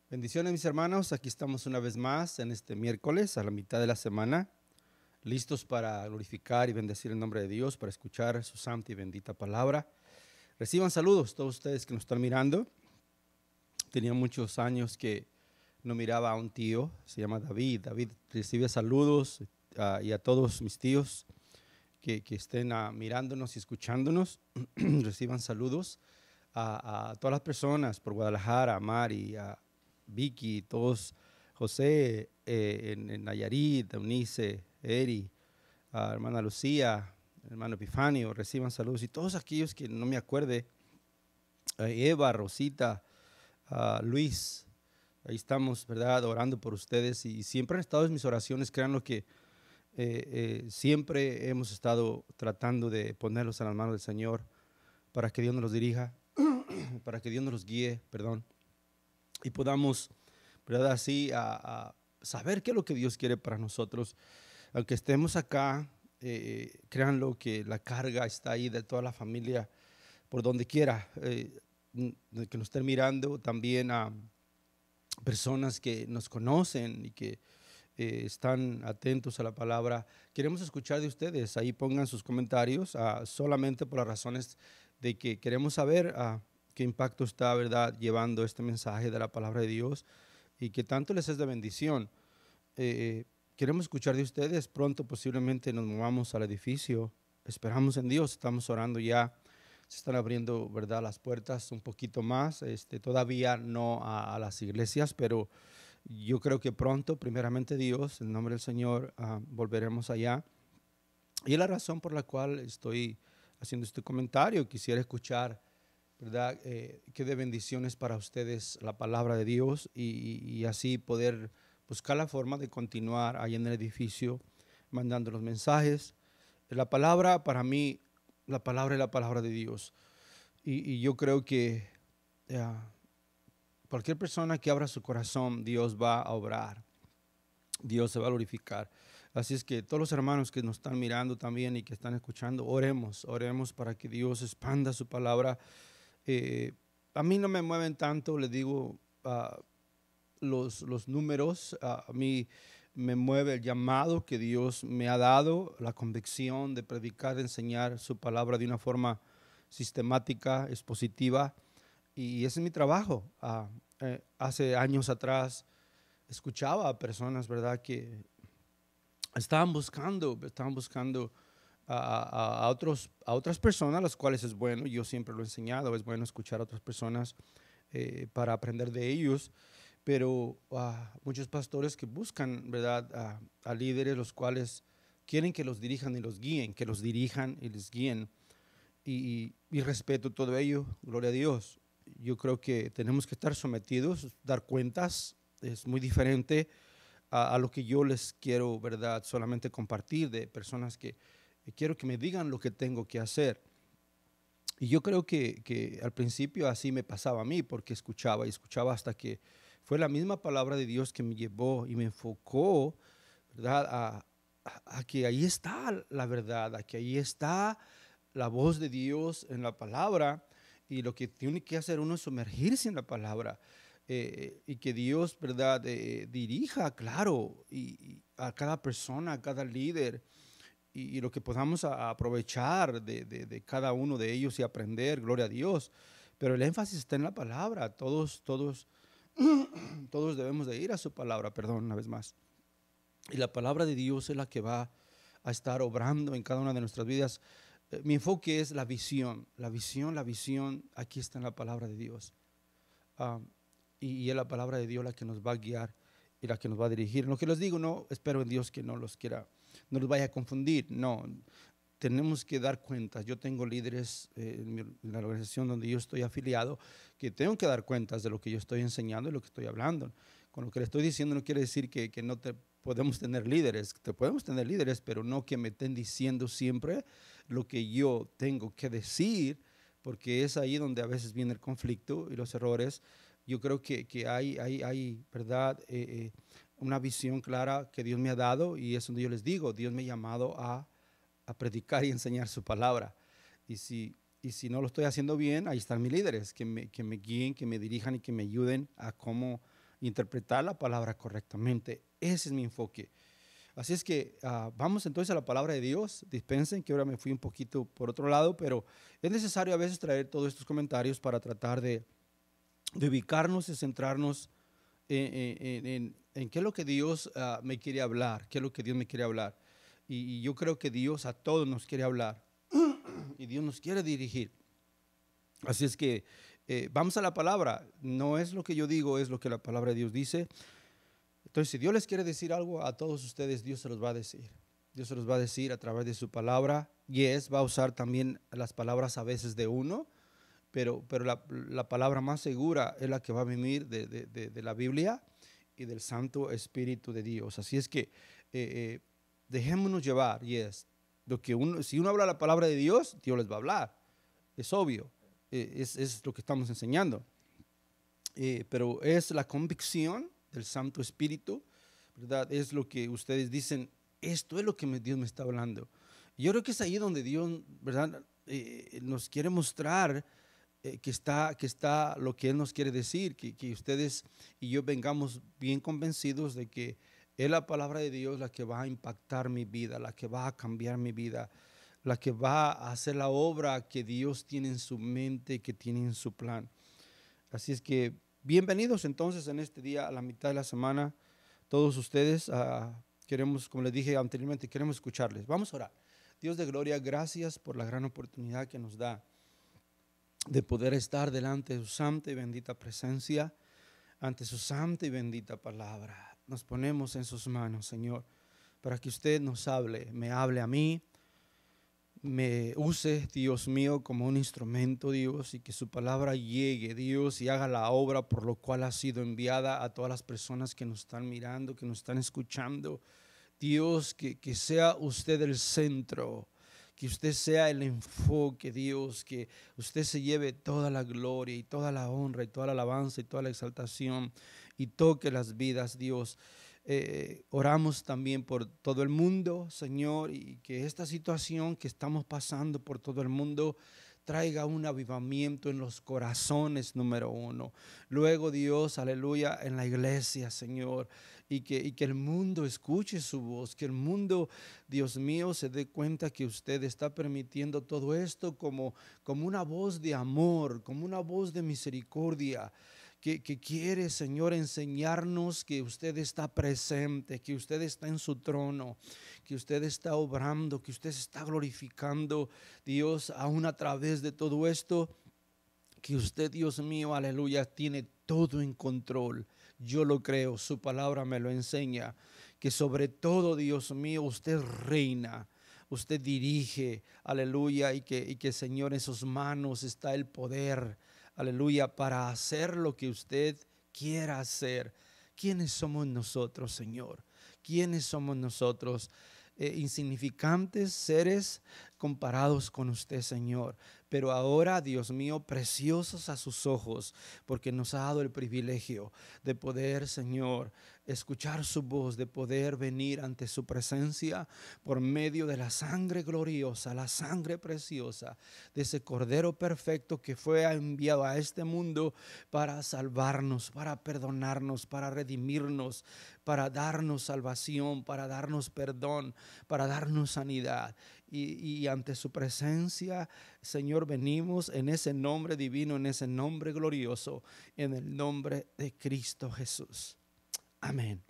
Bendiciones mis hermanos, aquí estamos una vez más en este miércoles a la mitad de la semana, listos para glorificar y bendecir el nombre de Dios, para escuchar su santa y bendita palabra. Reciban saludos todos ustedes que nos están mirando. Tenía muchos años que no miraba a un tío, se llama David. David recibe saludos y a todos mis tíos que estén mirándonos y escuchándonos, reciban saludos a todas las personas por Guadalajara, a Mari, a Vicky, todos, José, en Nayarit, Eunice, Eri, a hermana Lucía, hermano Epifanio, reciban saludos. Y todos aquellos que no me acuerde, Eva, Rosita, Luis, ahí estamos, ¿verdad? Orando por ustedes y siempre han estado en mis oraciones, créanlo que siempre hemos estado tratando de ponerlos en las manos del Señor para que Dios nos los dirija, para que Dios nos los guíe, perdón, y podamos, ¿verdad? Así a saber qué es lo que Dios quiere para nosotros. Aunque estemos acá, créanlo que la carga está ahí de toda la familia, por donde quiera, que nos estén mirando, también a personas que nos conocen y que están atentos a la palabra. Queremos escuchar de ustedes, ahí pongan sus comentarios, solamente por las razones de que queremos saber qué impacto está, ¿verdad?, llevando este mensaje de la palabra de Dios y que tanto les es de bendición. Queremos escuchar de ustedes. Pronto posiblemente nos movamos al edificio. Esperamos en Dios, estamos orando ya. Se están abriendo, ¿verdad?, las puertas un poquito más. Todavía no a las iglesias, pero yo creo que pronto, primeramente Dios, en nombre del Señor, volveremos allá. Y es la razón por la cual estoy haciendo este comentario. Quisiera escuchar, ¿verdad?, qué de bendiciones para ustedes la palabra de Dios y así poder buscar la forma de continuar ahí en el edificio mandando los mensajes. La palabra, para mí, la palabra es la palabra de Dios. Y yo creo que cualquier persona que abra su corazón, Dios va a obrar. Dios se va a glorificar. Así es que todos los hermanos que nos están mirando también y que están escuchando, oremos para que Dios expanda su palabra. Eh, a mí no me mueven tanto, les digo, los números. A mí me mueve el llamado que Dios me ha dado, la convicción de predicar, de enseñar su palabra de una forma sistemática, expositiva. Y ese es mi trabajo. Hace años atrás escuchaba a personas, ¿verdad?, que estaban buscando a otras personas, las cuales es bueno, yo siempre lo he enseñado, es bueno escuchar a otras personas para aprender de ellos, pero muchos pastores que buscan, ¿verdad?, a líderes los cuales quieren que los dirijan y los guíen, que los dirijan y les guíen, y respeto todo ello, gloria a Dios. Yo creo que tenemos que estar sometidos, dar cuentas, es muy diferente a lo que yo les quiero, ¿verdad?, solamente compartir de personas que quiero que me digan lo que tengo que hacer. Y yo creo que al principio así me pasaba a mí, porque escuchaba y escuchaba hasta que fue la misma palabra de Dios que me llevó y me enfocó, ¿verdad?, a que ahí está la verdad, a que ahí está la voz de Dios en la palabra, y lo que tiene que hacer uno es sumergirse en la palabra, y que Dios, ¿verdad?, dirija, claro, y a cada persona, a cada líder, y lo que podamos aprovechar de cada uno de ellos y aprender, gloria a Dios. Pero el énfasis está en la palabra. Todos debemos de ir a su palabra, perdón, una vez más. Y la palabra de Dios es la que va a estar obrando en cada una de nuestras vidas. Mi enfoque es la visión, la visión, aquí está en la palabra de Dios. Ah, y es la palabra de Dios la que nos va a guiar y la que nos va a dirigir. Lo que les digo, no, espero en Dios que no los vaya a confundir, no. Tenemos que dar cuentas. Yo tengo líderes en la organización donde yo estoy afiliado que tengo que dar cuentas de lo que yo estoy enseñando y lo que estoy hablando. Con lo que le estoy diciendo no quiere decir que no te podemos tener líderes. Te podemos tener líderes, pero no que me estén diciendo siempre lo que yo tengo que decir, porque es ahí donde a veces viene el conflicto y los errores. Yo creo que hay ¿verdad?, una visión clara que Dios me ha dado, y es donde yo les digo, Dios me ha llamado a predicar y enseñar su palabra. Y si no lo estoy haciendo bien, ahí están mis líderes, que me guíen, que me dirijan y que me ayuden a cómo interpretar la palabra correctamente. Ese es mi enfoque. Así es que vamos entonces a la palabra de Dios. Dispensen que ahora me fui un poquito por otro lado, pero es necesario a veces traer todos estos comentarios para tratar de ubicarnos y centrarnos en qué es lo que Dios me quiere hablar, qué es lo que Dios me quiere hablar. Y yo creo que Dios a todos nos quiere hablar y Dios nos quiere dirigir. Así es que vamos a la palabra. No es lo que yo digo, es lo que la palabra de Dios dice. Entonces, si Dios les quiere decir algo a todos ustedes, Dios se los va a decir. Dios se los va a decir a través de su palabra. Va a usar también las palabras a veces de uno, pero la palabra más segura es la que va a venir de la Biblia y del Santo Espíritu de Dios. Así es que dejémonos llevar. Si uno habla la palabra de Dios, Dios les va a hablar. Es obvio. Es lo que estamos enseñando. Pero es la convicción del Santo Espíritu, ¿verdad? Es lo que ustedes dicen, esto es lo que Dios me está hablando. Y yo creo que es ahí donde Dios, ¿verdad? Nos quiere mostrar que está lo que Él nos quiere decir, que ustedes y yo vengamos bien convencidos de que es la palabra de Dios la que va a impactar mi vida, la que va a cambiar mi vida, la que va a hacer la obra que Dios tiene en su mente, que tiene en su plan. Así es que bienvenidos entonces en este día a la mitad de la semana. Todos ustedes queremos, como les dije anteriormente, queremos escucharles. Vamos a orar. Dios de gloria, gracias por la gran oportunidad que nos da de poder estar delante de su santa y bendita presencia, ante su santa y bendita palabra. Nos ponemos en sus manos, Señor, para que usted nos hable, me hable a mí, me use, Dios mío, como un instrumento, Dios, y que su palabra llegue, Dios, y haga la obra por lo cual ha sido enviada a todas las personas que nos están mirando, que nos están escuchando. Dios, que sea usted el centro, que usted sea el enfoque, Dios, que usted se lleve toda la gloria y toda la honra y toda la alabanza y toda la exaltación y toque las vidas, Dios. Oramos también por todo el mundo, Señor, y que esta situación que estamos pasando por todo el mundo traiga un avivamiento en los corazones, número uno. Luego, Dios, aleluya, en la iglesia, Señor, y que el mundo escuche su voz, que el mundo, Dios mío, se dé cuenta que usted está permitiendo todo esto como una voz de amor, como una voz de misericordia. Que quiere, Señor, enseñarnos que usted está presente, que usted está en su trono, que usted está obrando, que usted se está glorificando, Dios, aún a través de todo esto, que usted, Dios mío, aleluya, tiene todo en control. Yo lo creo, su palabra me lo enseña, que sobre todo, Dios mío, usted reina. Usted dirige, aleluya, y que Señor, en sus manos está el poder, aleluya, para hacer lo que usted quiera hacer. ¿Quiénes somos nosotros, Señor? ¿Quiénes somos nosotros? Insignificantes seres comparados con usted, Señor. Pero ahora, Dios mío, preciosos a sus ojos, porque nos ha dado el privilegio de poder, Señor, escuchar su voz, de poder venir ante su presencia por medio de la sangre gloriosa, la sangre preciosa de ese Cordero perfecto que fue enviado a este mundo para salvarnos, para perdonarnos, para redimirnos, para darnos salvación, para darnos perdón, para darnos sanidad. Y ante su presencia, Señor, venimos en ese nombre divino, en ese nombre glorioso, en el nombre de Cristo Jesús. Amén.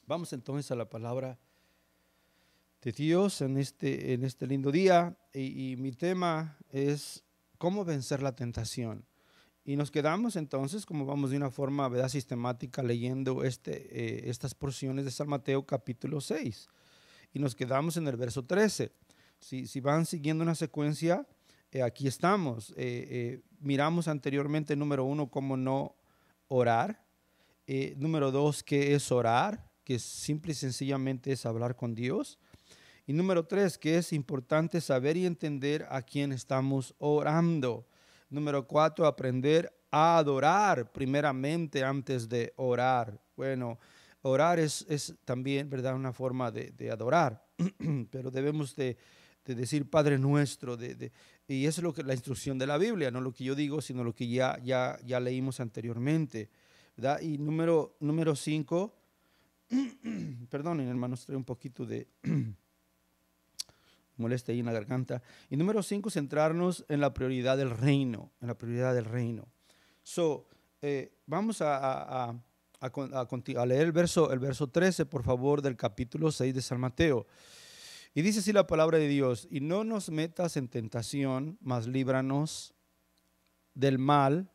Vamos entonces a la palabra de Dios en este lindo día. Y mi tema es cómo vencer la tentación. Y nos quedamos entonces, como vamos de una forma, ¿verdad?, sistemática, leyendo estas porciones de San Mateo capítulo 6. Y nos quedamos en el verso 13. Si van siguiendo una secuencia, aquí estamos. Miramos anteriormente, número 1, cómo no orar. Número 2, qué es orar, que simple y sencillamente es hablar con Dios. Y número 3, que es importante saber y entender a quién estamos orando. Número 4, aprender a adorar primeramente antes de orar. Bueno, orar es también, ¿verdad?, una forma de adorar, pero debemos de decir Padre Nuestro, y eso es la instrucción de la Biblia, no lo que yo digo, sino lo que ya leímos anteriormente, ¿verdad? Y número 5, perdonen hermanos, trae un poquito de molestia ahí en la garganta. Y número 5, centrarnos en la prioridad del reino, en la prioridad del reino. Vamos a leer el verso 13, por favor, del capítulo 6 de San Mateo. Y dice así la palabra de Dios: y no nos metas en tentación, mas líbranos del mal,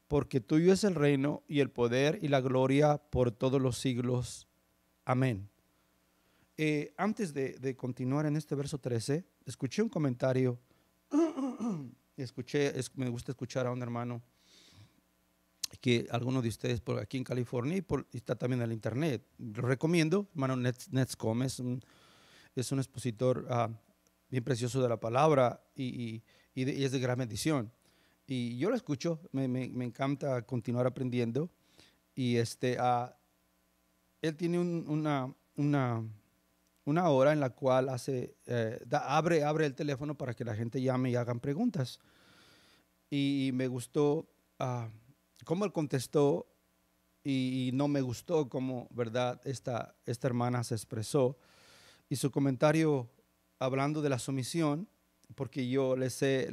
porque tuyo es el reino y el poder y la gloria por todos los siglos. Amén. Antes de continuar en este verso 13, escuché un comentario. Me gusta escuchar a un hermano que algunos de ustedes por aquí en California y está también en el internet. Lo recomiendo, hermano Netscom, es un expositor bien precioso de la palabra y es de gran bendición. Y yo lo escucho, me encanta continuar aprendiendo. Y él tiene una hora en la cual abre el teléfono para que la gente llame y hagan preguntas. Y me gustó cómo él contestó, y no me gustó cómo, ¿verdad?, esta hermana se expresó. Y su comentario hablando de la sumisión, porque yo les he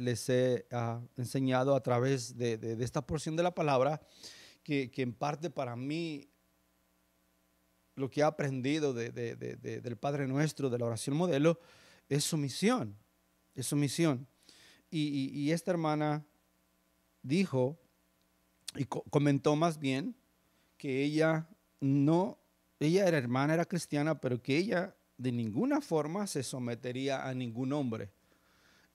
enseñado a través de esta porción de la palabra, que en parte para mí lo que he aprendido del Padre Nuestro, de la oración modelo, es sumisión. Es sumisión. Y esta hermana dijo y comentó más bien que ella era hermana, era cristiana, pero que ella de ninguna forma se sometería a ningún hombre.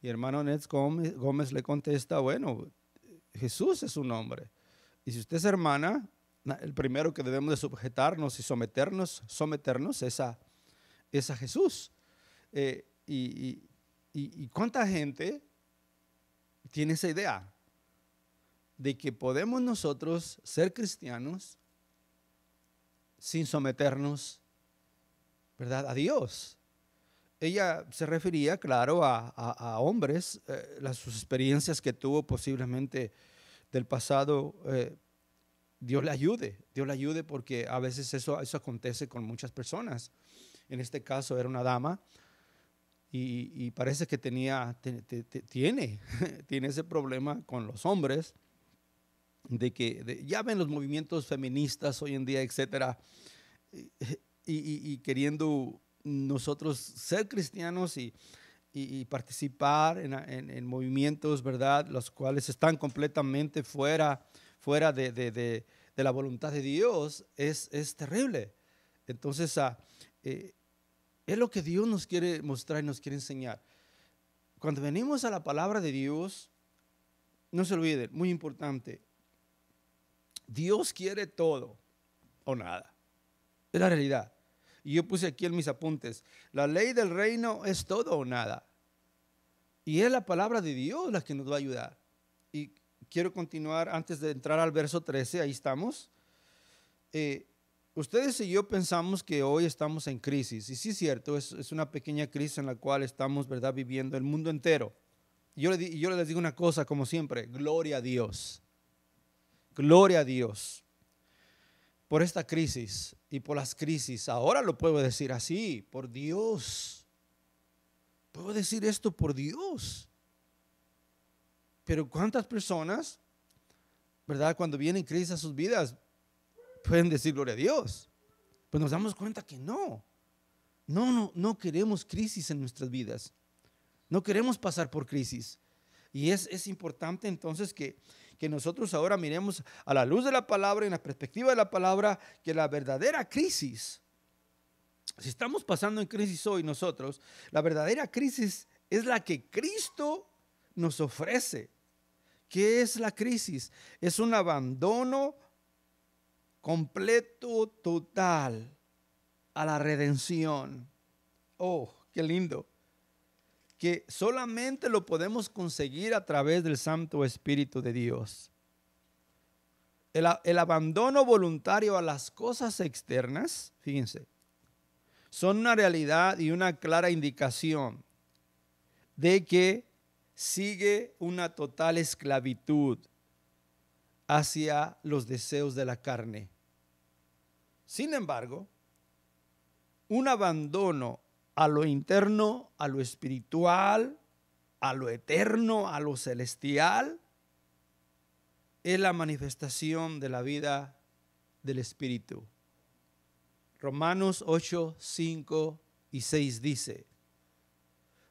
Y hermano Nets Gómez le contesta: bueno, Jesús es un hombre. Y si usted es hermana, el primero que debemos de sujetarnos y someternos es a Jesús. Y cuánta gente tiene esa idea de que podemos nosotros ser cristianos sin someternos, ¿verdad?, a Dios. Ella se refería, claro, a hombres, sus experiencias que tuvo posiblemente del pasado. Dios le ayude, porque a veces eso acontece con muchas personas. En este caso era una dama y parece que tiene ese problema con los hombres, ya ven los movimientos feministas hoy en día, etcétera, y queriendo nosotros ser cristianos y participar en movimientos, ¿verdad?, los cuales están completamente fuera de la voluntad de Dios. Es terrible. Entonces, es lo que Dios nos quiere mostrar y nos quiere enseñar. Cuando venimos a la palabra de Dios, no se olviden, muy importante, Dios quiere todo o nada. Es la realidad. Y yo puse aquí en mis apuntes: la ley del reino es todo o nada. Y es la palabra de Dios la que nos va a ayudar. Y quiero continuar antes de entrar al verso 13, ahí estamos. Ustedes y yo pensamos que hoy estamos en crisis. Y sí es cierto, es una pequeña crisis en la cual estamos, ¿verdad?, viviendo el mundo entero. Yo les digo una cosa, como siempre: gloria a Dios. Gloria a Dios por esta crisis y por las crisis. Ahora lo puedo decir así, por Dios. Puedo decir esto por Dios. Pero ¿cuántas personas, verdad, cuando vienen crisis a sus vidas, pueden decir gloria a Dios? Pues nos damos cuenta que no queremos crisis en nuestras vidas. No queremos pasar por crisis. Y es importante entonces que nosotros ahora miremos a la luz de la palabra, en la perspectiva de la palabra, que la verdadera crisis, si estamos pasando en crisis hoy nosotros, la verdadera crisis es la que Cristo nos ofrece. ¿Qué es la crisis? Es un abandono completo, total a la redención. Oh, qué lindo. Que solamente lo podemos conseguir a través del Santo Espíritu de Dios. El abandono voluntario a las cosas externas, fíjense, son una realidad y una clara indicación de que sigue una total esclavitud hacia los deseos de la carne. Sin embargo, un abandono a lo interno, a lo espiritual, a lo eterno, a lo celestial, es la manifestación de la vida del Espíritu. Romanos 8, 5 y 6 dice,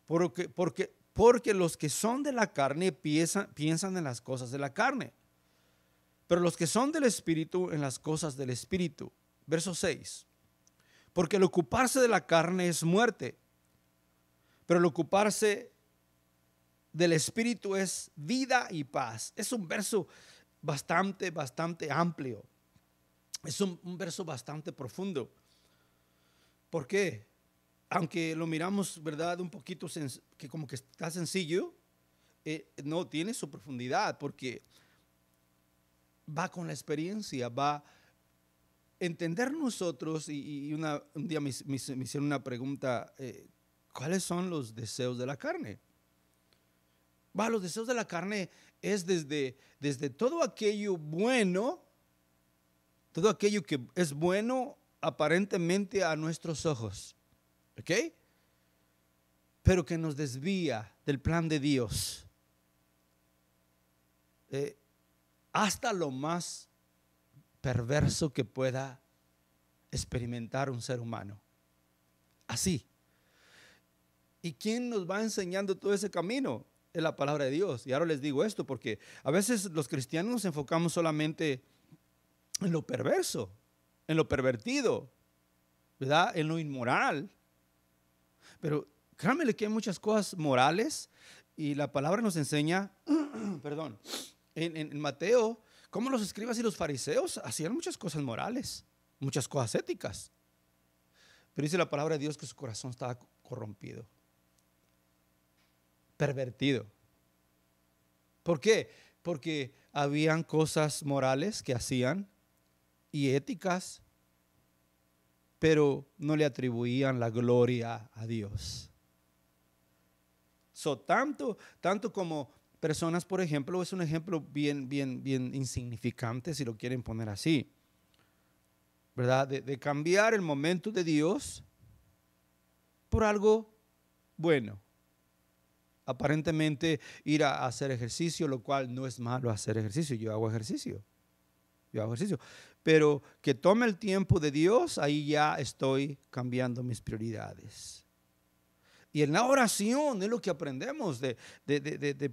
porque los que son de la carne piensan en las cosas de la carne, pero los que son del Espíritu en las cosas del Espíritu. Verso 6. Porque el ocuparse de la carne es muerte, pero el ocuparse del Espíritu es vida y paz. Es un verso bastante amplio. Es un verso bastante profundo. ¿Por qué? Aunque lo miramos, ¿verdad? Un poquito que como que está sencillo, no tiene su profundidad, porque va con la experiencia, va a entender nosotros. Y un día me hicieron una pregunta, ¿cuáles son los deseos de la carne? Los deseos de la carne es desde todo aquello bueno, todo aquello que es bueno aparentemente a nuestros ojos, ¿ok? Pero que nos desvía del plan de Dios, hasta lo más perverso que pueda experimentar un ser humano. Así. ¿Y quién nos va enseñando todo ese camino? Es la palabra de Dios. Y ahora les digo esto porque a veces los cristianos nos enfocamos solamente en lo perverso, en lo pervertido, ¿verdad? En lo inmoral. Pero créanme que hay muchas cosas morales y la palabra nos enseña, perdón, en Mateo, cómo los escribas y los fariseos hacían muchas cosas morales, muchas cosas éticas. Pero dice la palabra de Dios que su corazón estaba corrompido, pervertido. ¿Por qué? Porque habían cosas morales que hacían y éticas, pero no le atribuían la gloria a Dios. Tanto como personas, por ejemplo, es un ejemplo bien insignificante, si lo quieren poner así, ¿verdad? De cambiar el momento de Dios por algo bueno. Aparentemente ir a hacer ejercicio, lo cual no es malo hacer ejercicio. Yo hago ejercicio. Pero que tome el tiempo de Dios, ahí ya estoy cambiando mis prioridades. Y en la oración es lo que aprendemos de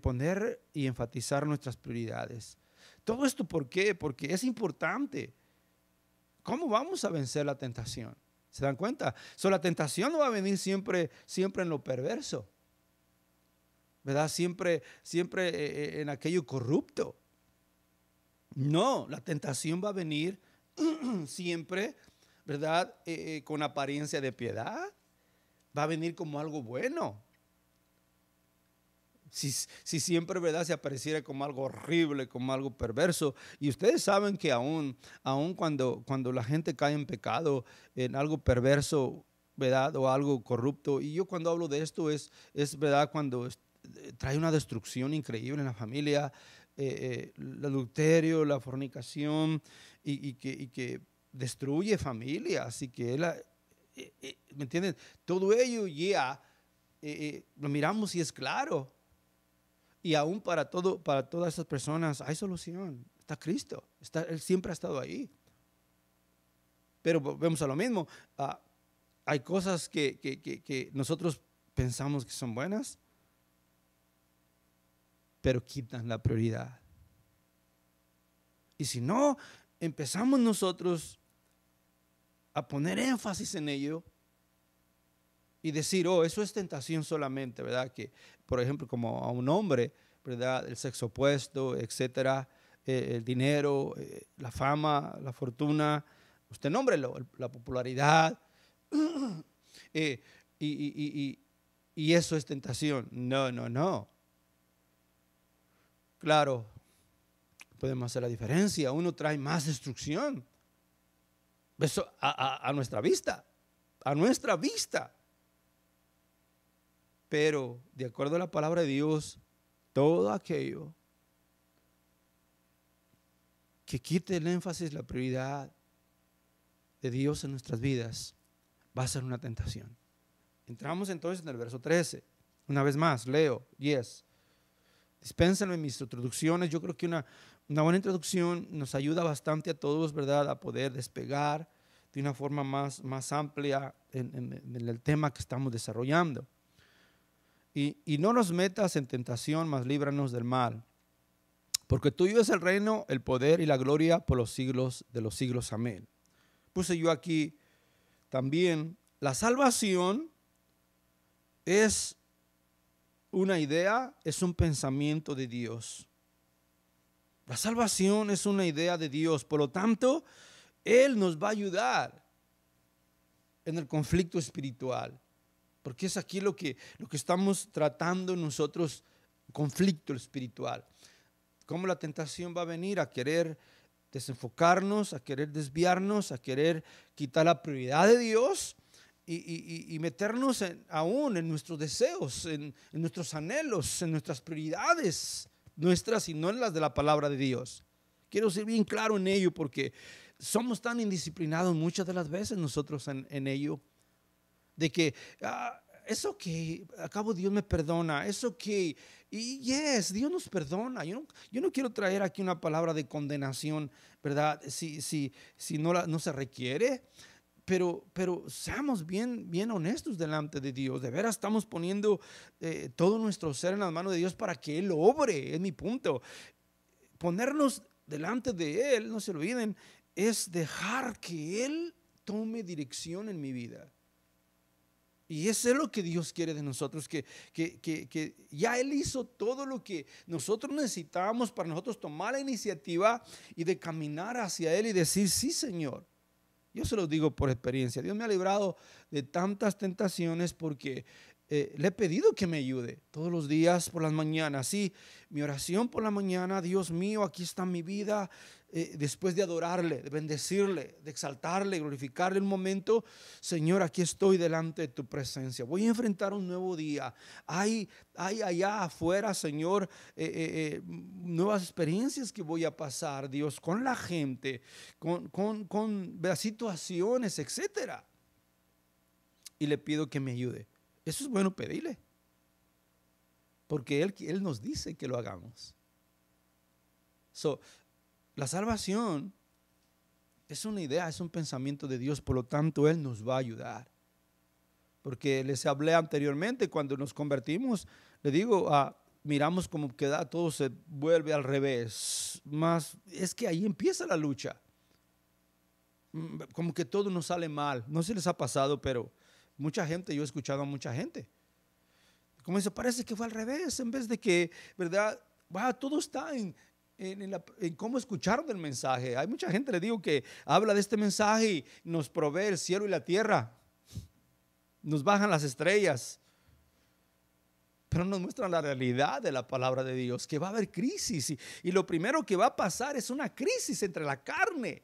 poner y enfatizar nuestras prioridades. Todo esto, ¿por qué? Porque es importante. ¿Cómo vamos a vencer la tentación? ¿Se dan cuenta? La tentación no va a venir siempre en lo perverso, ¿verdad? Siempre en aquello corrupto. No, la tentación va a venir siempre, ¿verdad? Con apariencia de piedad. Va a venir como algo bueno. Si siempre, ¿verdad?, se apareciera como algo horrible, como algo perverso. Y ustedes saben que aún cuando la gente cae en pecado, en algo perverso, ¿verdad?, o algo corrupto. Y yo cuando hablo de esto es ¿verdad?, cuando trae una destrucción increíble en la familia, el adulterio, la fornicación, y que destruye familias, y que ¿me entienden? Todo ello ya lo miramos y es claro. Y aún para todas esas personas hay solución. Está Cristo. Él siempre ha estado ahí. Pero vemos a lo mismo. Hay cosas que nosotros pensamos que son buenas, pero quitan la prioridad. Y si no empezamos nosotros a poner énfasis en ello y decir, eso es tentación solamente, ¿verdad? Que, por ejemplo, como a un hombre, ¿verdad?, el sexo opuesto, etcétera, el dinero, la fama, la fortuna, usted nómbrelo, la popularidad, y eso es tentación. No. Claro, podemos hacer la diferencia. Uno trae más destrucción. Eso a nuestra vista. A nuestra vista. Pero de acuerdo a la palabra de Dios, todo aquello que quite el énfasis, la prioridad de Dios en nuestras vidas, va a ser una tentación. Entramos entonces en el verso 13. Una vez más, leo, yes. Dispénsenme mis introducciones. Yo creo que una buena introducción nos ayuda bastante a todos, ¿verdad?, a poder despegar de una forma más amplia en el tema que estamos desarrollando. Y no nos metas en tentación, mas líbranos del mal. Porque tuyo es el reino, el poder y la gloria por los siglos de los siglos. Amén. Puse yo aquí también, la salvación es una idea, es un pensamiento de Dios. La salvación es una idea de Dios. Por lo tanto, Él nos va a ayudar en el conflicto espiritual. Porque es aquí lo que estamos tratando nosotros, conflicto espiritual. Cómo la tentación va a venir a querer desenfocarnos, a querer desviarnos, a querer quitar la prioridad de Dios y meternos aún en nuestros deseos, en nuestros anhelos, en nuestras prioridades nuestras y no en las de la palabra de Dios. Quiero ser bien claro en ello porque somos tan indisciplinados muchas de las veces nosotros en ello, de que eso que acabo Dios me perdona, eso que, y yes, Dios nos perdona. Yo no quiero traer aquí una palabra de condenación, ¿verdad? Si no se requiere, pero seamos bien honestos delante de Dios. De veras estamos poniendo todo nuestro ser en las manos de Dios para que Él obre, es mi punto. Ponernos delante de Él, no se olviden, es dejar que Él tome dirección en mi vida. Y eso es lo que Dios quiere de nosotros, que ya Él hizo todo lo que nosotros necesitábamos para nosotros tomar la iniciativa y de caminar hacia Él y decir, sí, Señor. Yo se lo digo por experiencia. Dios me ha librado de tantas tentaciones porque le he pedido que me ayude todos los días por las mañanas. Sí, mi oración por la mañana, Dios mío, aquí está mi vida. Después de adorarle, de bendecirle, de exaltarle, glorificarle un momento, Señor, aquí estoy delante de tu presencia. Voy a enfrentar un nuevo día. Hay allá afuera, Señor, nuevas experiencias que voy a pasar, Dios, con la gente, con situaciones, etcétera. Y le pido que me ayude. Eso es bueno pedirle, porque Él nos dice que lo hagamos. La salvación es una idea, es un pensamiento de Dios, por lo tanto Él nos va a ayudar. Porque les hablé anteriormente, cuando nos convertimos, le digo, miramos como que todo se vuelve al revés. Más es que ahí empieza la lucha. Como que todo nos sale mal. No sé si les ha pasado, pero mucha gente, yo he escuchado a mucha gente, como dice, parece que fue al revés, en vez de que, ¿verdad? Todo está en cómo escucharon el mensaje. Hay mucha gente, le digo, que habla de este mensaje y nos provee el cielo y la tierra, nos bajan las estrellas, pero nos muestran la realidad de la palabra de Dios, que va a haber crisis y lo primero que va a pasar es una crisis entre la carne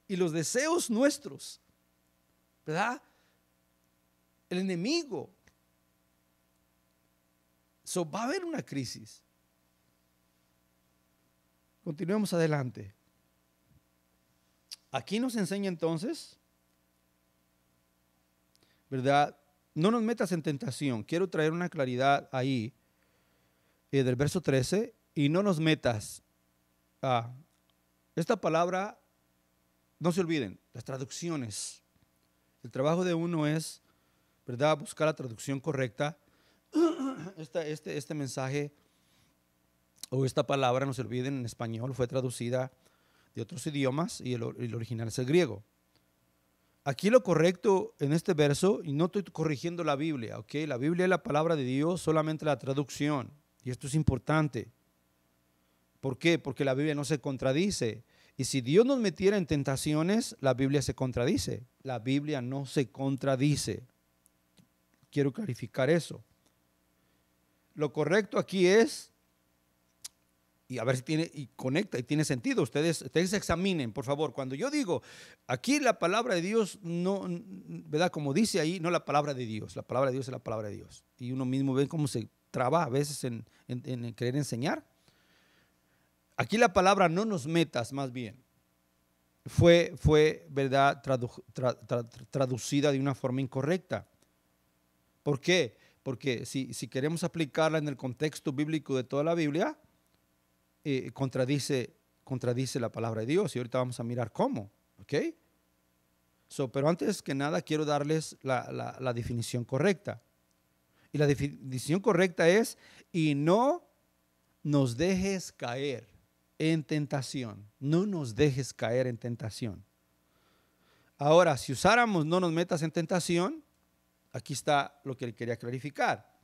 y los deseos nuestros, ¿verdad? El enemigo. Va a haber una crisis. Continuemos adelante. Aquí nos enseña entonces, ¿verdad? No nos metas en tentación. Quiero traer una claridad ahí, del verso 13, y no nos metas. Esta palabra, no se olviden, las traducciones. El trabajo de uno es, ¿verdad?, buscar la traducción correcta. Este mensaje o esta palabra, no se olviden, en español fue traducida de otros idiomas y el original es el griego. Aquí lo correcto en este verso, y no estoy corrigiendo la Biblia, ¿ok? La Biblia es la palabra de Dios, solamente la traducción. Y esto es importante. ¿Por qué? Porque la Biblia no se contradice. Y si Dios nos metiera en tentaciones, la Biblia se contradice. La Biblia no se contradice. Quiero clarificar eso. Lo correcto aquí es, y a ver si tiene, y conecta y tiene sentido. Ustedes examinen, por favor. Cuando yo digo, aquí la palabra de Dios, no, ¿verdad? Como dice ahí, no la palabra de Dios. La palabra de Dios es la palabra de Dios. Y uno mismo ve cómo se traba a veces en querer enseñar. Aquí la palabra no nos metas, más bien, fue ¿verdad? Traducida de una forma incorrecta. ¿Por qué? Porque si queremos aplicarla en el contexto bíblico de toda la Biblia, contradice la palabra de Dios. Y ahorita vamos a mirar cómo. ¿Ok? Pero antes que nada quiero darles la definición correcta. Y la definición correcta es: y no nos dejes caer en tentación. No nos dejes caer en tentación. Ahora, si usáramos no nos metas en tentación, aquí está lo que quería clarificar.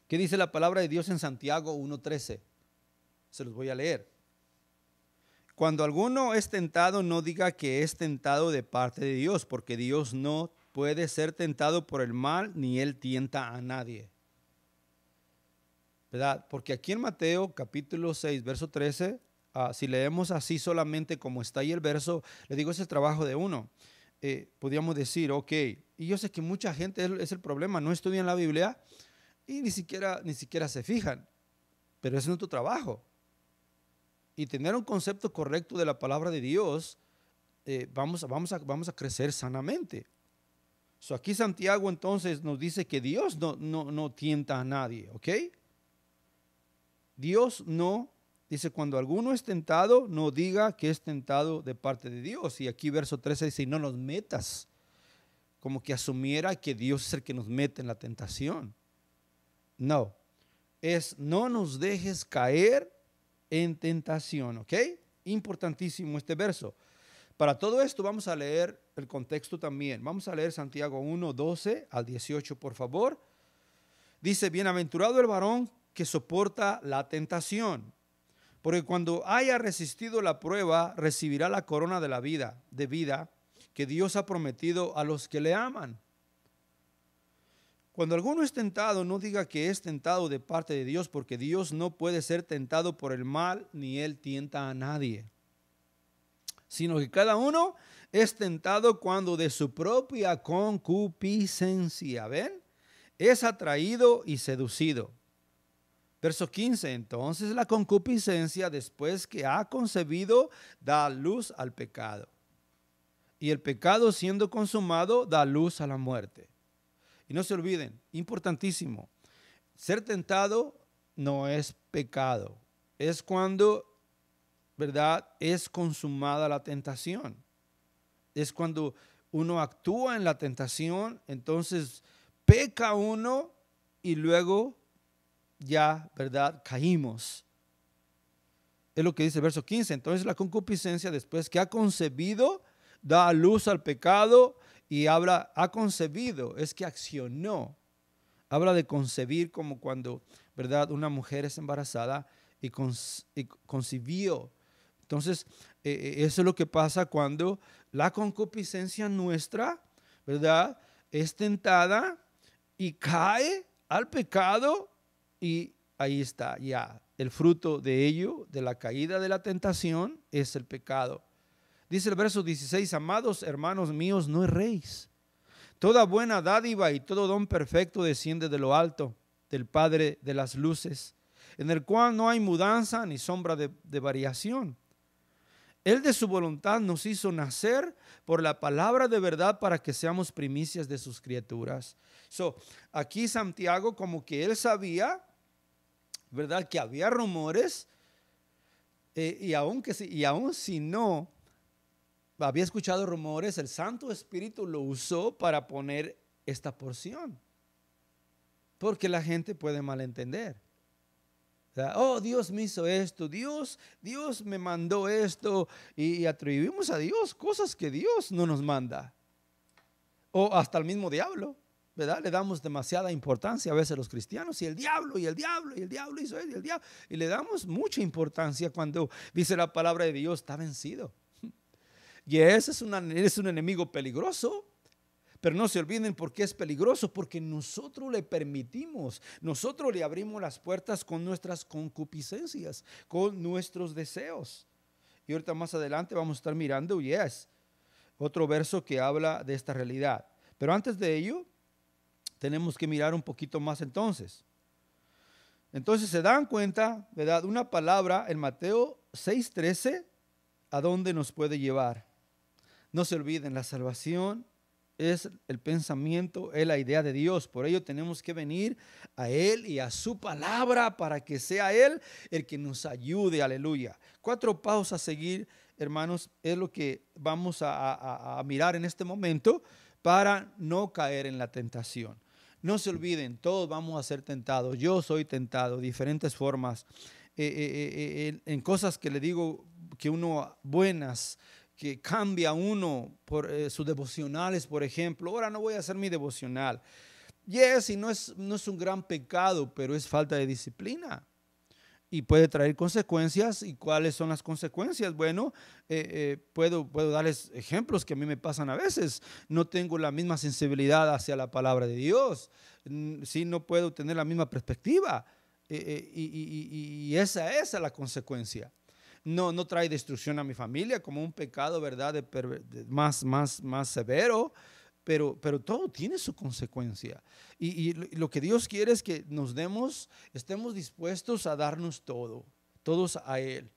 ¿Qué dice la palabra de Dios en Santiago 1:13? Se los voy a leer. Cuando alguno es tentado, no diga que es tentado de parte de Dios, porque Dios no puede ser tentado por el mal, ni él tienta a nadie. ¿Verdad? Porque aquí en Mateo capítulo 6, verso 13, si leemos así solamente como está ahí el verso, le digo, es el trabajo de uno. Podríamos decir, ok, y yo sé que mucha gente es el problema, no estudian la Biblia y ni siquiera se fijan, pero ese no es tu trabajo. Y tener un concepto correcto de la palabra de Dios, vamos a crecer sanamente. Aquí Santiago entonces nos dice que Dios no tienta a nadie, ¿ok? Dios no, dice, cuando alguno es tentado, no diga que es tentado de parte de Dios. Y aquí verso 13 dice, no nos metas, como que asumiera que Dios es el que nos mete en la tentación. No, no nos dejes caer en tentación, ¿ok? Importantísimo este verso. Para todo esto vamos a leer el contexto también. Vamos a leer Santiago 1, 12 al 18, por favor. Dice, bienaventurado el varón que soporta la tentación, porque cuando haya resistido la prueba, recibirá la corona de la vida, que Dios ha prometido a los que le aman. Cuando alguno es tentado, no diga que es tentado de parte de Dios, porque Dios no puede ser tentado por el mal, ni él tienta a nadie, sino que cada uno es tentado cuando de su propia concupiscencia, ¿ven?, es atraído y seducido. Verso 15, entonces la concupiscencia, después que ha concebido, da luz al pecado. Y el pecado, siendo consumado, da luz a la muerte. Y no se olviden, importantísimo, ser tentado no es pecado. Es cuando, ¿verdad?, es consumada la tentación. Es cuando uno actúa en la tentación, entonces peca uno y luego ya, ¿verdad?, caímos. Es lo que dice el verso 15. Entonces la concupiscencia, después que ha concebido, da luz al pecado. Y habla, ha concebido, es que accionó. Habla de concebir como cuando, ¿verdad?, una mujer es embarazada y concibió. Entonces, eso es lo que pasa cuando la concupiscencia nuestra, ¿verdad?, es tentada y cae al pecado, y ahí está ya el fruto de ello, de la caída de la tentación, es el pecado. Dice el verso 16, amados hermanos míos, no erréis. Toda buena dádiva y todo don perfecto desciende de lo alto, del Padre de las luces, en el cual no hay mudanza ni sombra de variación. Él de su voluntad nos hizo nacer por la palabra de verdad para que seamos primicias de sus criaturas. Aquí Santiago, como que él sabía, ¿verdad?, que había rumores, y aun si no había escuchado rumores, el Santo Espíritu lo usó para poner esta porción, porque la gente puede malentender. Oh, Dios me hizo esto, Dios me mandó esto, y atribuimos a Dios cosas que Dios no nos manda, o hasta el mismo diablo, ¿verdad? Le damos demasiada importancia a veces los cristianos, y el diablo hizo eso, y el diablo, y le damos mucha importancia cuando dice la palabra de Dios, está vencido. Y ese es un enemigo peligroso, pero no se olviden por qué es peligroso, porque nosotros le permitimos, nosotros le abrimos las puertas con nuestras concupiscencias, con nuestros deseos. Y ahorita más adelante vamos a estar mirando, otro verso que habla de esta realidad. Pero antes de ello, tenemos que mirar un poquito más entonces. Entonces se dan cuenta, ¿verdad? Una palabra en Mateo 6:13, ¿a dónde nos puede llevar? No se olviden, la salvación es el pensamiento, es la idea de Dios. Por ello tenemos que venir a Él y a su palabra para que sea Él el que nos ayude. Aleluya. 4 pasos a seguir, hermanos, es lo que vamos a mirar en este momento para no caer en la tentación. No se olviden, todos vamos a ser tentados. Yo soy tentado, diferentes formas, en cosas que le digo que uno buenas, que cambia uno por sus devocionales, por ejemplo. Ahora no voy a hacer mi devocional. Yes, y no es un gran pecado, pero es falta de disciplina. Y puede traer consecuencias. ¿Y cuáles son las consecuencias? Bueno, puedo darles ejemplos que a mí me pasan a veces. No tengo la misma sensibilidad hacia la palabra de Dios. Sí, no puedo tener la misma perspectiva. Y esa es la consecuencia. No trae destrucción a mi familia como un pecado, ¿verdad? Más severo, pero todo tiene su consecuencia. Y lo que Dios quiere es que estemos dispuestos a darnos todos a Él.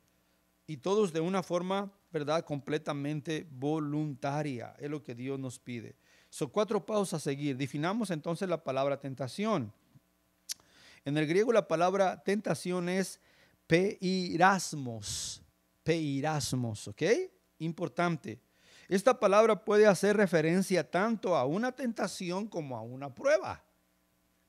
Y todos de una forma, ¿verdad? Completamente voluntaria. Es lo que Dios nos pide. Son 4 pasos a seguir. Definamos entonces la palabra tentación. En el griego la palabra tentación es peirasmos, ¿ok? Importante. Esta palabra puede hacer referencia tanto a una tentación como a una prueba.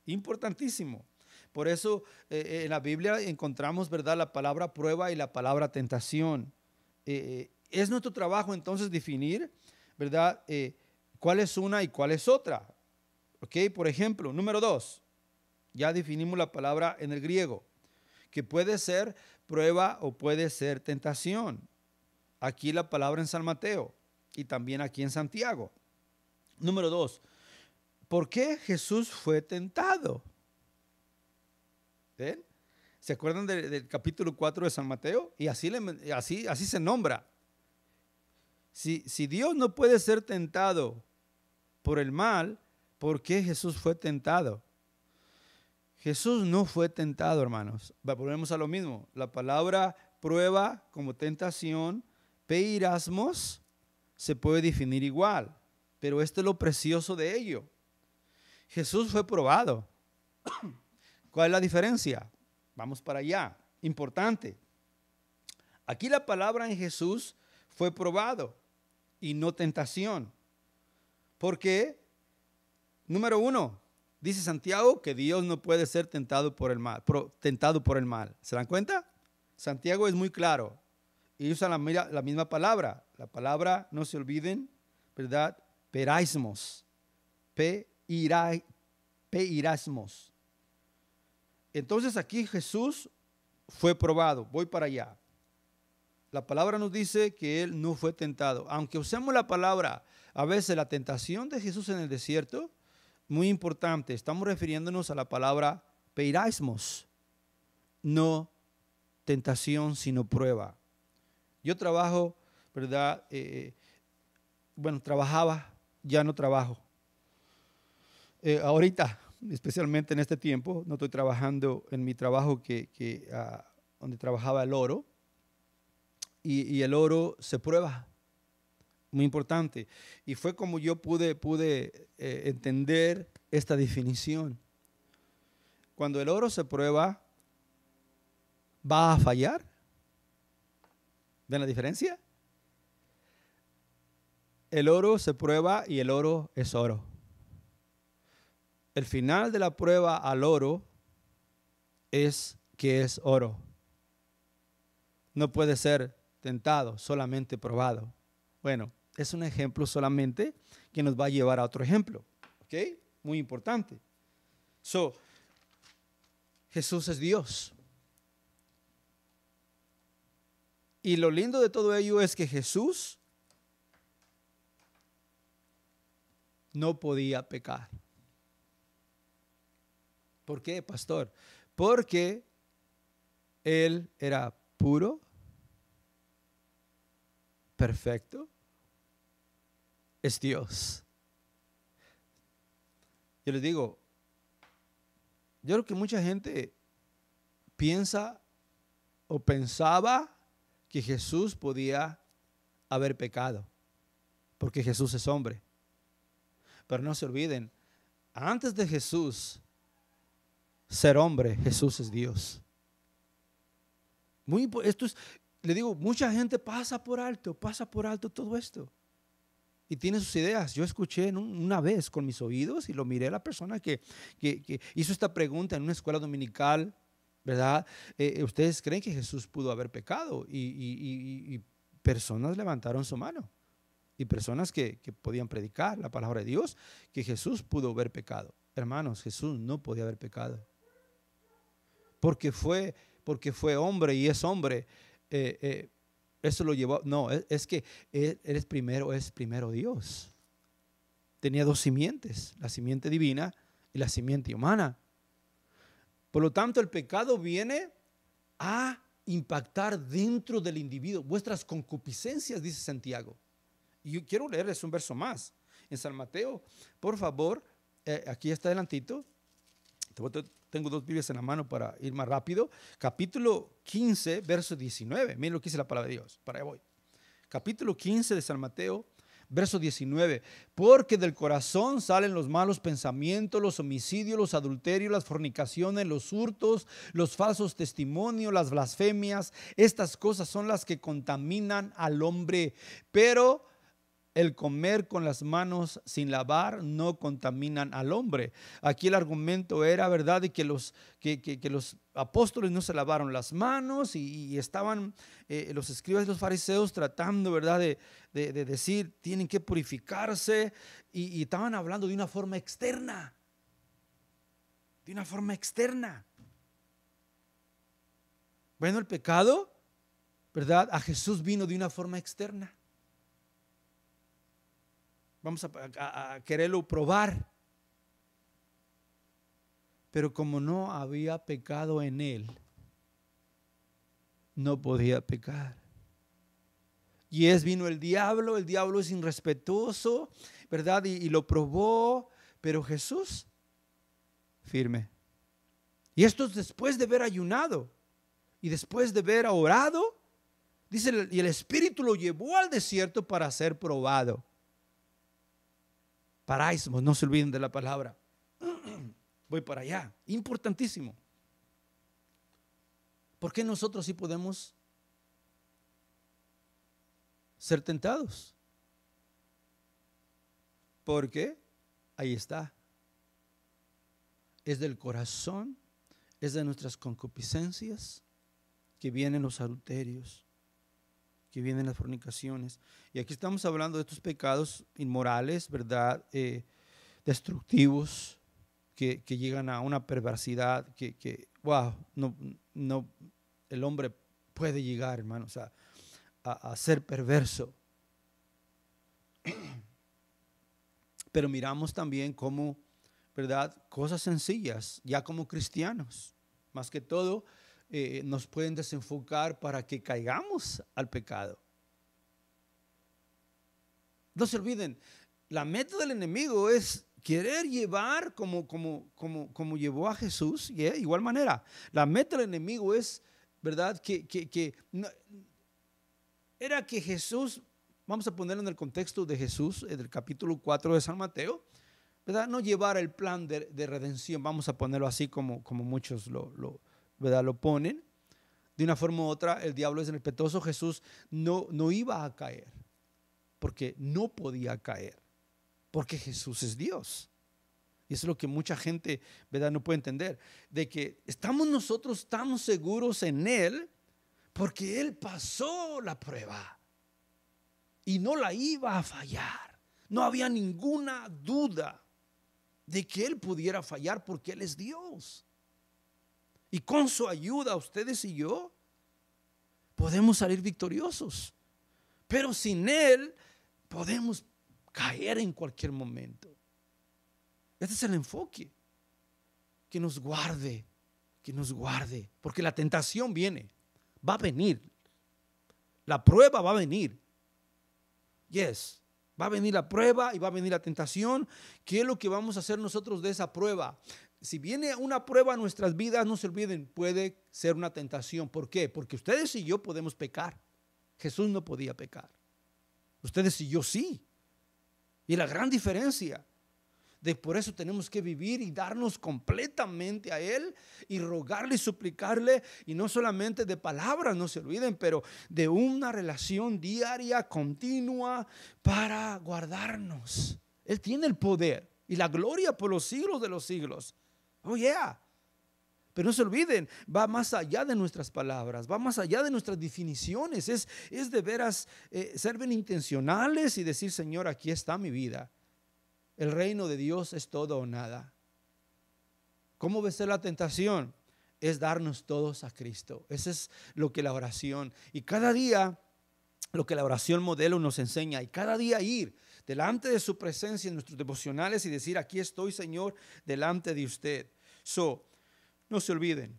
Importantísimo. Por eso en la Biblia encontramos, ¿verdad?, la palabra prueba y la palabra tentación. Es nuestro trabajo entonces definir, ¿verdad?, cuál es una y cuál es otra. ¿Ok? Por ejemplo, número 2, ya definimos la palabra en el griego, que puede ser prueba o puede ser tentación. Aquí la palabra en San Mateo y también aquí en Santiago. Número 2, ¿por qué Jesús fue tentado? ¿Ven? ¿Se acuerdan del capítulo 4 de San Mateo? Y así se nombra. Si Dios no puede ser tentado por el mal, ¿por qué Jesús fue tentado? Jesús no fue tentado, hermanos. Volvemos a lo mismo. La palabra prueba como tentación, peirasmos, se puede definir igual. Pero esto es lo precioso de ello. Jesús fue probado. ¿Cuál es la diferencia? Vamos para allá. Importante. Aquí la palabra en Jesús fue probado y no tentación. Porque, número 1, dice Santiago que Dios no puede ser tentado por el mal. ¿Se dan cuenta? Santiago es muy claro y usa la misma palabra. La palabra, no se olviden, ¿verdad? Peirasmos. Peirasmos. Entonces aquí Jesús fue probado. Voy para allá. La palabra nos dice que Él no fue tentado. Aunque usemos la palabra, a veces la tentación de Jesús en el desierto, muy importante, estamos refiriéndonos a la palabra peirasmos, no tentación, sino prueba. Yo trabajo, ¿verdad? Trabajaba, ya no trabajo. Ahorita, especialmente en este tiempo, no estoy trabajando en mi trabajo donde trabajaba el oro. Y el oro se prueba. Muy importante. Y fue como yo pude entender esta definición. Cuando el oro se prueba, ¿va a fallar? ¿Ven la diferencia? El oro se prueba y el oro es oro. El final de la prueba al oro es que es oro. No puede ser tentado, solamente probado. Bueno, es un ejemplo solamente que nos va a llevar a otro ejemplo. ¿Ok? Muy importante. Jesús es Dios. Y lo lindo de todo ello es que Jesús no podía pecar. ¿Por qué, pastor? Porque Él era puro, perfecto, es Dios. Yo les digo, yo creo que mucha gente piensa o pensaba que Jesús podía haber pecado, porque Jesús es hombre. Pero no se olviden, antes de Jesús ser hombre, Jesús es Dios. Esto es, le digo, mucha gente pasa por alto todo esto. Y tiene sus ideas. Yo escuché una vez con mis oídos y lo miré a la persona que hizo esta pregunta en una escuela dominical, ¿verdad? ¿Ustedes creen que Jesús pudo haber pecado? Y personas levantaron su mano. Y personas que podían predicar la palabra de Dios, que Jesús pudo haber pecado. Hermanos, Jesús no podía haber pecado. Porque fue hombre y es hombre. Eso lo llevó. No, es que es primero Dios. Tenía dos simientes, la simiente divina y la simiente humana. Por lo tanto, el pecado viene a impactar dentro del individuo. Vuestras concupiscencias, dice Santiago. Y yo quiero leerles un verso más. En San Mateo, por favor, aquí está adelantito. Tengo dos Biblias en la mano para ir más rápido. Capítulo 15, verso 19. Miren lo que dice la palabra de Dios. Para allá voy. Capítulo 15 de San Mateo, verso 19. Porque del corazón salen los malos pensamientos, los homicidios, los adulterios, las fornicaciones, los hurtos, los falsos testimonios, las blasfemias. Estas cosas son las que contaminan al hombre. Pero el comer con las manos sin lavar no contaminan al hombre. Aquí el argumento era, ¿verdad?, de que los apóstoles no se lavaron las manos y estaban los escribas y los fariseos tratando, ¿verdad?, de decir, tienen que purificarse y estaban hablando de una forma externa. De una forma externa. Bueno, el pecado, ¿verdad?, a Jesús vino de una forma externa. Vamos a quererlo probar. Pero como no había pecado en él, no podía pecar. Y vino el diablo es irrespetuoso, ¿verdad? Y lo probó, pero Jesús, firme. Y esto es después de haber ayunado y después de haber orado. Dice, y el Espíritu lo llevó al desierto para ser probado. Paraísmos, no se olviden de la palabra. Voy para allá, importantísimo. ¿Por qué nosotros sí podemos ser tentados? Porque ahí está. Es del corazón, es de nuestras concupiscencias que vienen los adulterios, que vienen las fornicaciones. Y aquí estamos hablando de estos pecados inmorales, ¿verdad? Destructivos, que llegan a una perversidad wow, no, el hombre puede llegar, hermanos, a ser perverso. Pero miramos también cómo, ¿verdad?, cosas sencillas, ya como cristianos, más que todo, nos pueden desenfocar para que caigamos al pecado. No se olviden, la meta del enemigo es querer llevar como llevó a Jesús, y de igual manera, la meta del enemigo es, ¿verdad?, era que Jesús, vamos a ponerlo en el contexto de Jesús, en el capítulo 4 de San Mateo, ¿verdad?, no llevar el plan de redención, vamos a ponerlo así como muchos ¿verdad?, lo ponen. De una forma u otra, el diablo es irrespetuoso. Jesús no iba a caer, porque no podía caer, porque Jesús es Dios. Y eso es lo que mucha gente, ¿verdad?, no puede entender, de que nosotros estamos seguros en Él, porque Él pasó la prueba y no la iba a fallar. No había ninguna duda de que Él pudiera fallar, porque Él es Dios. Y con su ayuda, ustedes y yo podemos salir victoriosos. Pero sin Él podemos caer en cualquier momento. Este es el enfoque. Que nos guarde, porque la tentación viene, va a venir. La prueba va a venir. Yes, va a venir la prueba y va a venir la tentación. ¿Qué es lo que vamos a hacer nosotros de esa prueba? si viene una prueba a nuestras vidas, no se olviden, puede ser una tentación. ¿Por qué? Porque ustedes y yo podemos pecar. Jesús no podía pecar. Ustedes y yo sí. Y la gran diferencia. Por eso tenemos que vivir y darnos completamente a Él y rogarle y suplicarle, y no solamente de palabras, no se olviden, pero de una relación diaria, continua, para guardarnos. Él tiene el poder y la gloria por los siglos de los siglos. Oh yeah. Pero no se olviden, va más allá de nuestras palabras, va más allá de nuestras definiciones. Es de veras ser bien intencionales y decir: Señor, aquí está mi vida. El reino de Dios es todo o nada. ¿Cómo vencer la tentación? Es darnos todos a Cristo. Eso es lo que la oración, y cada día lo que la oración modelo nos enseña, y cada día ir delante de su presencia en nuestros devocionales y decir: aquí estoy, Señor, delante de usted. No se olviden,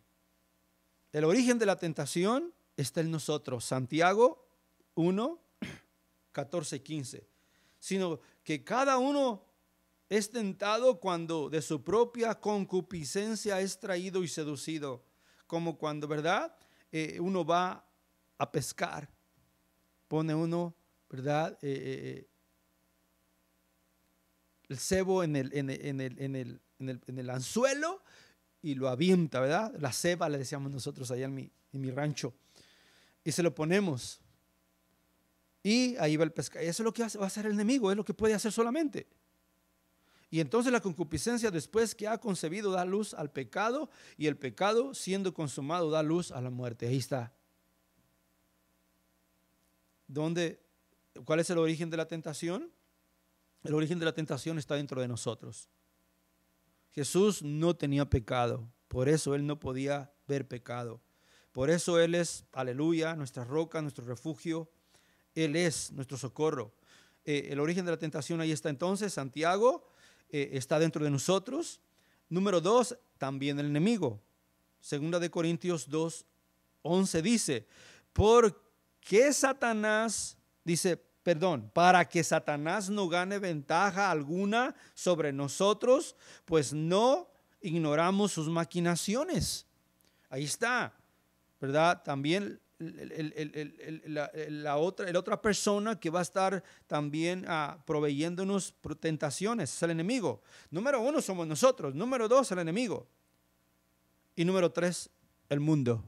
el origen de la tentación está en nosotros. Santiago 1, 14 y 15. Sino que cada uno es tentado cuando de su propia concupiscencia es traído y seducido. Como cuando, ¿verdad? Uno va a pescar. Pone uno, ¿verdad? El cebo en el anzuelo y lo avienta, ¿verdad? La ceba le decíamos nosotros allá en mi rancho. Y se lo ponemos. Y ahí va el pescado. Eso es lo que va a hacer el enemigo, es lo que puede hacer solamente. Y entonces la concupiscencia, después que ha concebido, da luz al pecado, y el pecado, siendo consumado, da luz a la muerte. Ahí está. ¿Cuál es el origen de la tentación? El origen de la tentación está dentro de nosotros. Jesús no tenía pecado, por eso Él no podía ver pecado. Por eso Él es, aleluya, nuestra roca, nuestro refugio. Él es nuestro socorro. El origen de la tentación ahí está entonces. Santiago está dentro de nosotros. Número 2, también el enemigo. Segunda de Corintios 2, 11 dice: para que Satanás no gane ventaja alguna sobre nosotros, pues no ignoramos sus maquinaciones. Ahí está, ¿verdad? También la otra persona que va a estar también proveyéndonos tentaciones es el enemigo. Número 1 somos nosotros. Número 2, el enemigo. Y número 3, el mundo.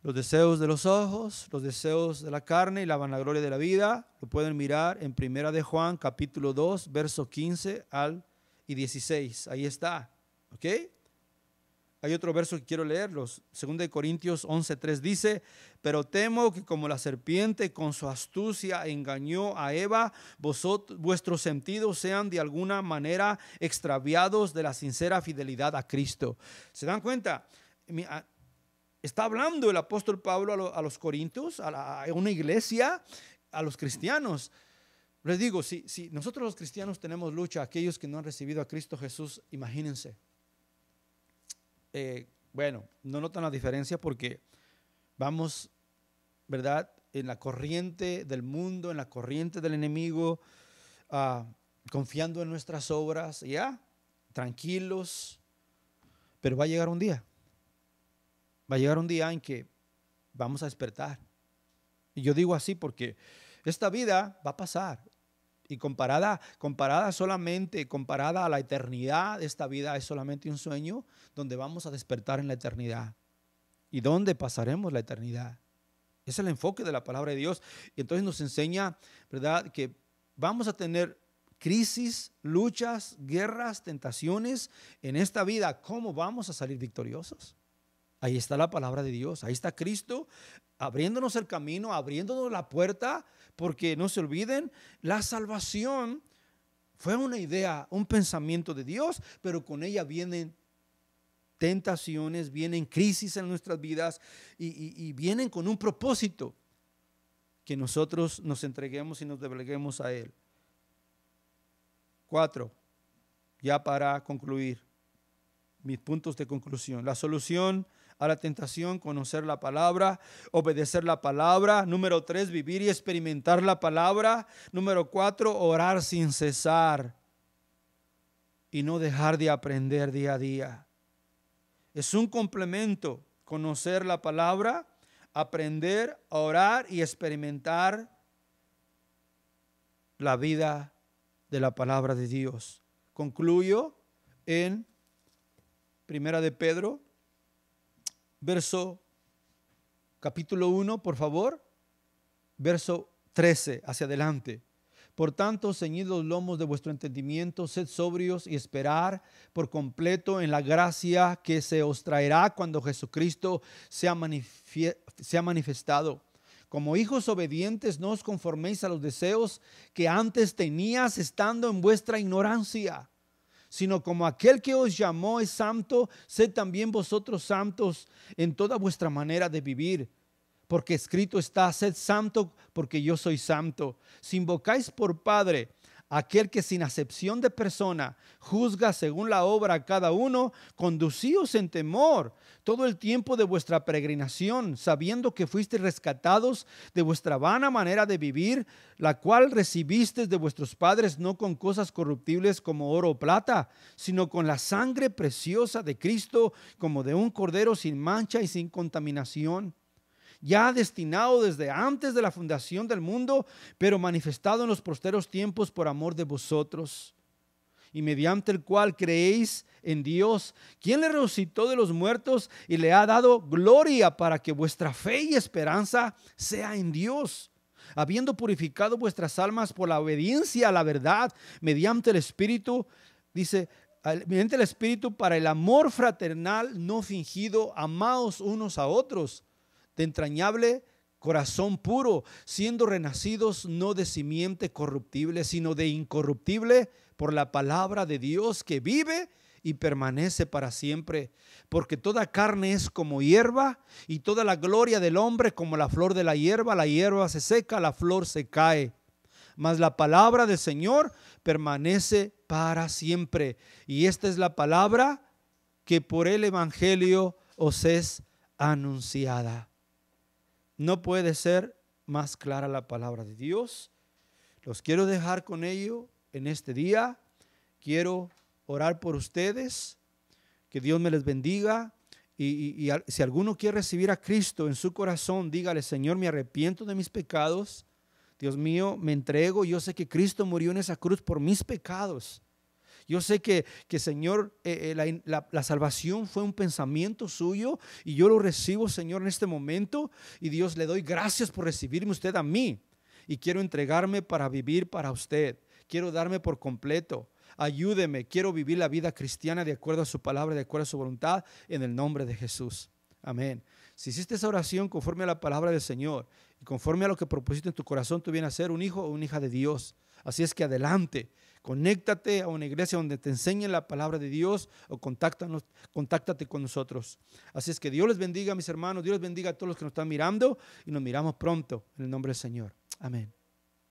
Los deseos de los ojos, los deseos de la carne y la vanagloria de la vida. Lo pueden mirar en 1 de Juan capítulo 2, verso 15 y 16. Ahí está. ¿Ok? Hay otro verso que quiero leerlos. 2 de Corintios 11:3 dice: pero temo que como la serpiente con su astucia engañó a Eva, vuestros sentidos sean de alguna manera extraviados de la sincera fidelidad a Cristo. ¿Se dan cuenta? Está hablando el apóstol Pablo a los corintios, a una iglesia, a los cristianos. Les digo, si nosotros los cristianos tenemos lucha, aquellos que no han recibido a Cristo Jesús, imagínense. Bueno, no notan la diferencia porque vamos, ¿verdad?, en la corriente del mundo, en la corriente del enemigo, confiando en nuestras obras, ya, tranquilos. Pero va a llegar un día. Va a llegar un día en que vamos a despertar. Y yo digo así porque esta vida va a pasar. Y comparada a la eternidad, esta vida es solamente un sueño donde vamos a despertar en la eternidad. ¿Y dónde pasaremos la eternidad? Es el enfoque de la palabra de Dios. Y entonces nos enseña, ¿verdad?, que vamos a tener crisis, luchas, guerras, tentaciones en esta vida. ¿Cómo vamos a salir victoriosos? Ahí está la palabra de Dios. Ahí está Cristo abriéndonos el camino, abriéndonos la puerta, porque no se olviden, la salvación fue una idea, un pensamiento de Dios, pero con ella vienen tentaciones, vienen crisis en nuestras vidas y vienen con un propósito, que nosotros nos entreguemos y nos dobleguemos a Él. 4, ya para concluir, mis puntos de conclusión. La solución a la tentación: conocer la palabra, obedecer la palabra. Número 3, vivir y experimentar la palabra. Número 4, orar sin cesar. y no dejar de aprender día a día. Es un complemento conocer la palabra, aprender a orar y experimentar la vida de la palabra de Dios. Concluyo en Primera de Pedro, capítulo 1, por favor, verso 13 hacia adelante. Por tanto, ceñid los lomos de vuestro entendimiento, sed sobrios y esperar por completo en la gracia que se os traerá cuando Jesucristo sea manifestado. Como hijos obedientes, no os conforméis a los deseos que antes tenías estando en vuestra ignorancia, sino como aquel que os llamó es santo, sed también vosotros santos en toda vuestra manera de vivir. Porque escrito está, sed santo porque yo soy santo. Si invocáis por Padre aquel que sin acepción de persona juzga según la obra a cada uno, conducíos en temor todo el tiempo de vuestra peregrinación, sabiendo que fuisteis rescatados de vuestra vana manera de vivir, la cual recibisteis de vuestros padres, no con cosas corruptibles como oro o plata, sino con la sangre preciosa de Cristo, como de un cordero sin mancha y sin contaminación, ya destinado desde antes de la fundación del mundo, pero manifestado en los posteros tiempos por amor de vosotros, y mediante el cual creéis en Dios, quien le resucitó de los muertos y le ha dado gloria, para que vuestra fe y esperanza sea en Dios, habiendo purificado vuestras almas por la obediencia a la verdad, mediante el Espíritu, dice, mediante el Espíritu, para el amor fraternal no fingido, amaos unos a otros de entrañable corazón puro, siendo renacidos no de simiente corruptible, sino de incorruptible, por la palabra de Dios que vive y permanece para siempre. Porque toda carne es como hierba, y toda la gloria del hombre como la flor de la hierba se seca, la flor se cae. Mas la palabra del Señor permanece para siempre. Y esta es la palabra que por el Evangelio os es anunciada. No puede ser más clara la palabra de Dios. Los quiero dejar con ello en este día. Quiero orar por ustedes. Que Dios me les bendiga. Y si alguno quiere recibir a Cristo en su corazón, dígale: Señor, me arrepiento de mis pecados. Dios mío, me entrego. Yo sé que Cristo murió en esa cruz por mis pecados. Yo sé que Señor, la salvación fue un pensamiento suyo, y yo lo recibo, Señor, en este momento. Y Dios, le doy gracias por recibirme usted a mí. Y quiero entregarme para vivir para usted. Quiero darme por completo. Ayúdeme, quiero vivir la vida cristiana de acuerdo a su palabra, de acuerdo a su voluntad, en el nombre de Jesús. Amén. Si hiciste esa oración conforme a la palabra del Señor y conforme a lo que propusiste en tu corazón, tú vienes a ser un hijo o una hija de Dios. Así es que adelante, conéctate a una iglesia donde te enseñen la palabra de Dios, o contáctate con nosotros. Así es que Dios les bendiga, mis hermanos. Dios les bendiga a todos los que nos están mirando, y nos miramos pronto en el nombre del Señor. Amén.